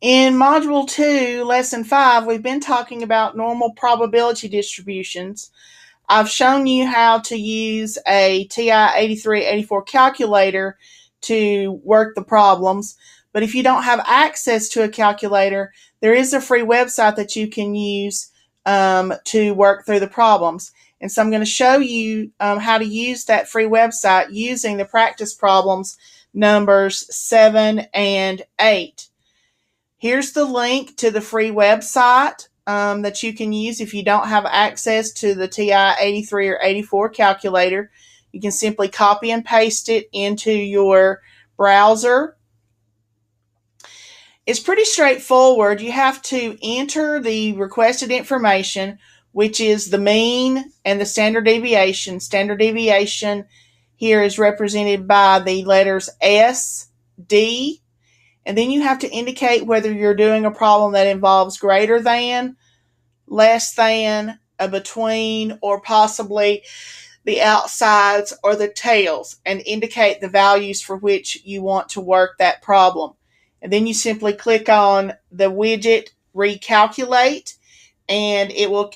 In Module 2, Lesson 5, we've been talking about normal probability distributions. I've shown you how to use a TI-8384 calculator to work the problems, but if you don't have access to a calculator, there is a free website that you can use to work through the problems. And so I'm going to show you how to use that free website using the practice problems numbers 7 and 8. Here's the link to the free website that you can use if you don't have access to the TI-83 or 84 calculator. You can simply copy and paste it into your browser. It's pretty straightforward. You have to enter the requested information, which is the mean and the standard deviation. Standard deviation here is represented by the letters S, D, and then you have to indicate whether you're doing a problem that involves greater than, less than, a between, or possibly the outsides or the tails, and indicate the values for which you want to work that problem. And then you simply click on the widget Recalculate, and it will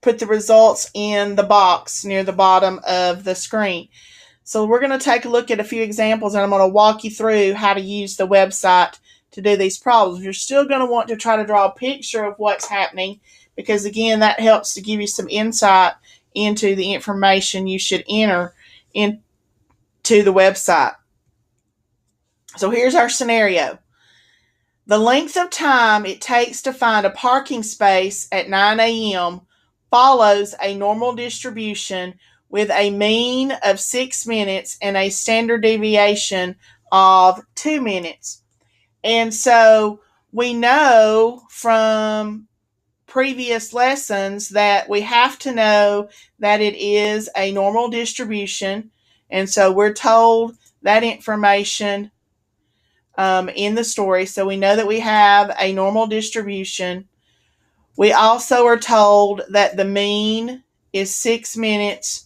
put the results in the box near the bottom of the screen. So we're going to take a look at a few examples, and I'm going to walk you through how to use the website to do these problems. You're still going to want to try to draw a picture of what's happening because, again, that helps to give you some insight into the information you should enter into the website. So here's our scenario. The length of time it takes to find a parking space at 9 a.m. follows a normal distribution with a mean of 6 minutes and a standard deviation of 2 minutes. And so we know from previous lessons that we have to know that it is a normal distribution. And so we're told that information in the story. So we know that we have a normal distribution. We also are told that the mean is 6 minutes,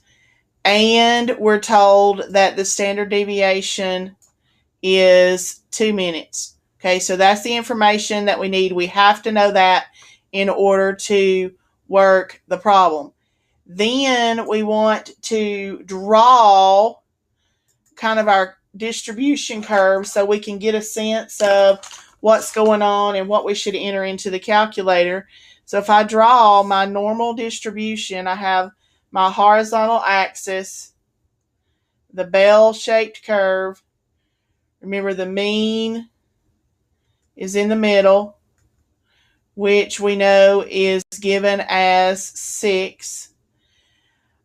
and we're told that the standard deviation is 2 minutes. Okay, so that's the information that we need. We have to know that in order to work the problem. Then we want to draw kind of our distribution curve so we can get a sense of what's going on and what we should enter into the calculator. So if I draw my normal distribution, I have my horizontal axis, the bell-shaped curve. Remember, the mean is in the middle, which we know is given as 6.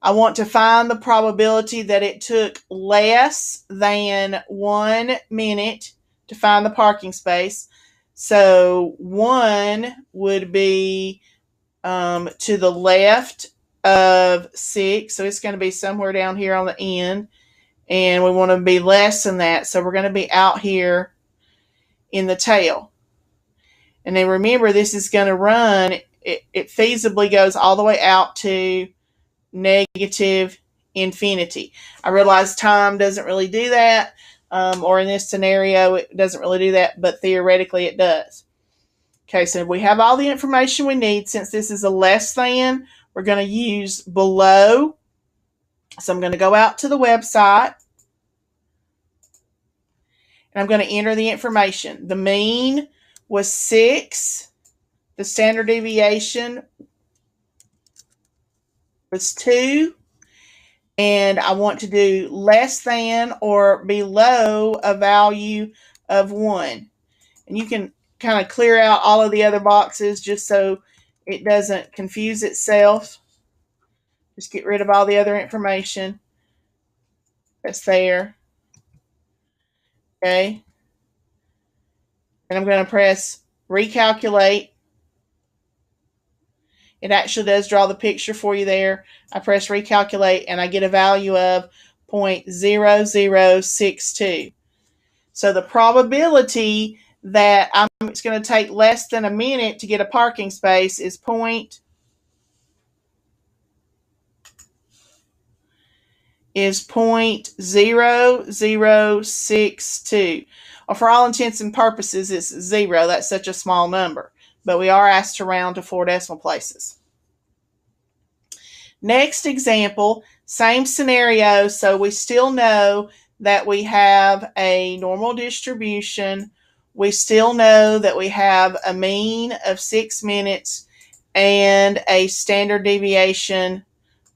I want to find the probability that it took less than 1 minute to find the parking space. So 1 would be to the left of 6. So it's going to be somewhere down here on the end. And we want to be less than that. So we're going to be out here in the tail. And then remember, this is going to run, it feasibly goes all the way out to negative infinity. I realize time doesn't really do that, or in this scenario, it doesn't really do that, but theoretically it does. Okay, so we have all the information we need. Since this is a less than, we're going to use below. So I'm going to go out to the website, and I'm going to enter the information. The mean was 6. The standard deviation was 2. And I want to do less than or below a value of 1. And you can kind of clear out all of the other boxes just so it doesn't confuse itself. Just get rid of all the other information that's there. Okay. And I'm going to press recalculate. It actually does draw the picture for you there. I press recalculate and I get a value of 0.0062. So the probability that it's going to take less than a minute to get a parking space is 0.0062. Well, for all intents and purposes, it's 0. That's such a small number. But we are asked to round to 4 decimal places. Next example, same scenario. So we still know that we have a normal distribution. We still know that we have a mean of 6 minutes and a standard deviation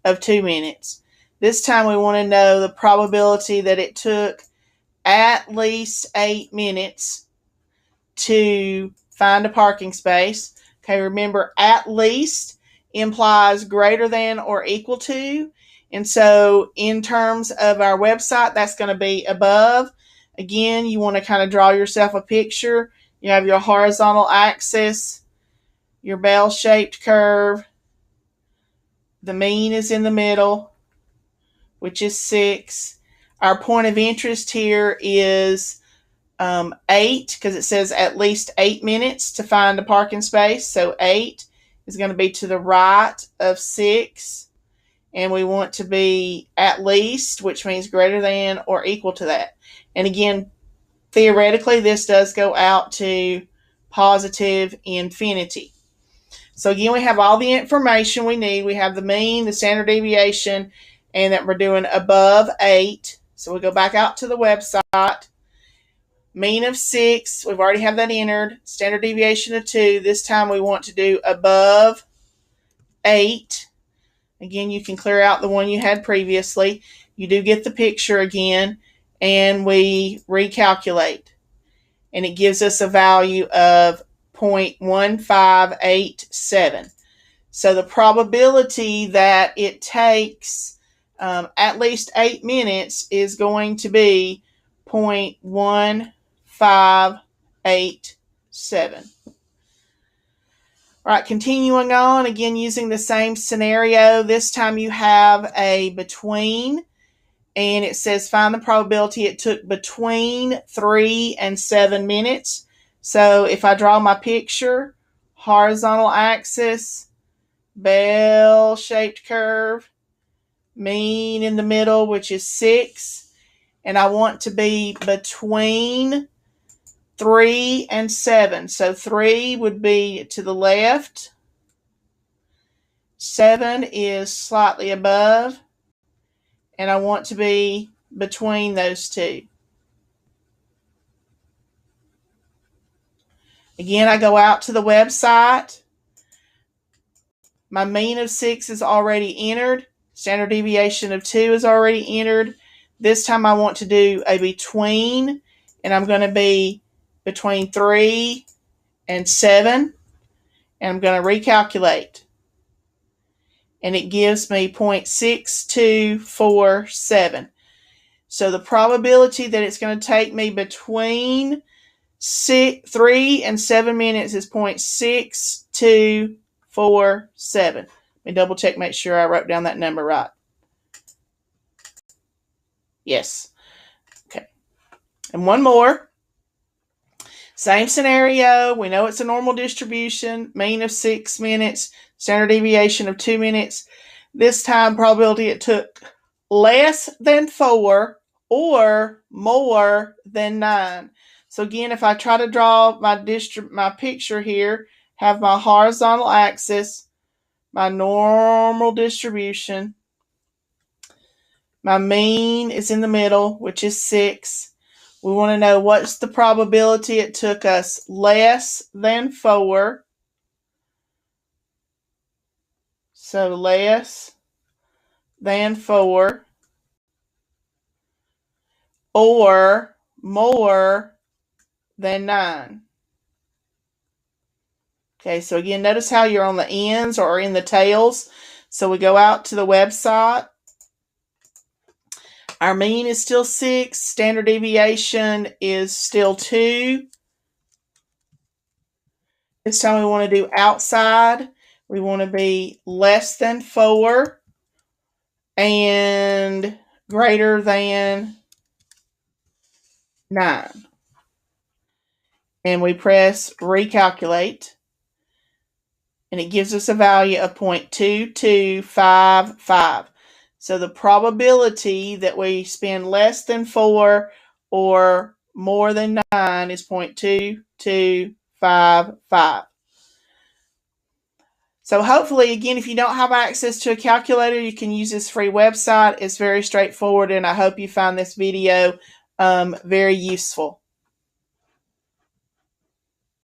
of 2 minutes. This time we want to know the probability that it took at least 8 minutes to find a parking space. Okay, remember, at least implies greater than or equal to. And so in terms of our website, that's going to be above. Again, you want to kind of draw yourself a picture. You have your horizontal axis, your bell-shaped curve. The mean is in the middle, which is 6. Our point of interest here is 8, because it says at least 8 minutes to find a parking space. So 8 is going to be to the right of 6. And we want to be at least, which means greater than or equal to that. And again, theoretically, this does go out to positive infinity. So again, we have all the information we need. We have the mean, the standard deviation, and that we're doing above 8. So we go back out to the website. Mean of 6, we've already have that entered. Standard deviation of 2. This time we want to do above 8. Again, you can clear out the one you had previously. You do get the picture again, and we recalculate. And it gives us a value of 0.1587. So the probability that it takes at least 8 minutes is going to be 0.1587. All right, continuing on, again using the same scenario. This time you have a between, and it says find the probability it took between 3 and 7 minutes. So if I draw my picture, horizontal axis, bell-shaped curve, mean in the middle, which is 6, and I want to be between 3 and 7. So 3 would be to the left. 7 is slightly above. And I want to be between those two. Again, I go out to the website. My mean of 6 is already entered. Standard deviation of 2 is already entered. This time I want to do a between, and I'm going to be between 3 and 7. And I'm going to recalculate. And it gives me 0.6247. So the probability that it's going to take me between 3 and 7 minutes is 0.6247. Let me double check, make sure I wrote down that number right. Yes. Okay. And one more. Same scenario. We know it's a normal distribution. Mean of 6 minutes. Standard deviation of 2 minutes. This time probability it took less than 4 or more than 9. So again, if I try to draw my picture here, have my horizontal axis, my normal distribution, my mean is in the middle, which is 6. We want to know what's the probability it took us less than 4. So less than 4 or more than 9. Okay, so again, notice how you're on the ends or in the tails. So we go out to the website. Our mean is still 6. Standard deviation is still 2. This time we want to do outside. We want to be less than 4 and greater than 9. And we press recalculate. And it gives us a value of 0.2255. So the probability that we spend less than 4 or more than 9 is 0.2255. So hopefully, again, if you don't have access to a calculator, you can use this free website. It's very straightforward, and I hope you find this video very useful.